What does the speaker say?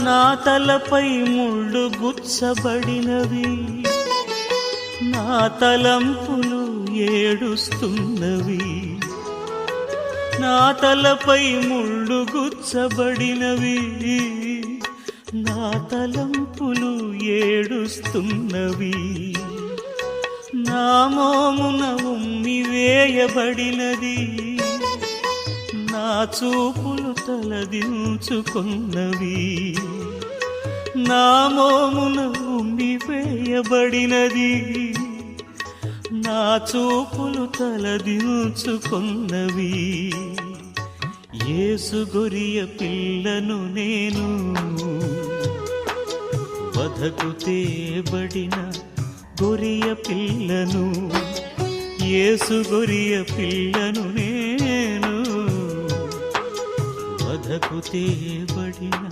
నా తలపై ముళ్ళు గుచ్చబడినవి, నా తలంపులు ఏడుస్తున్నవి. నా తలపై ముళ్ళు గుచ్చబడినవి, నా తలంపులు ఏడుస్తున్నవి. నా మోమున ఉమ్మి వేయబడినది, నా చూపులు తలదించుకున్నవి. నా మోమున ఉమ్మి వేయబడినది, నా చూపులు తలదించుకున్నవి. యేసు గొరియ పిల్లను నేను, వధకు తేబడిన గొరియ పిల్లను. యేసు గొరియ పిల్లను నేను, వధకు తేబడిన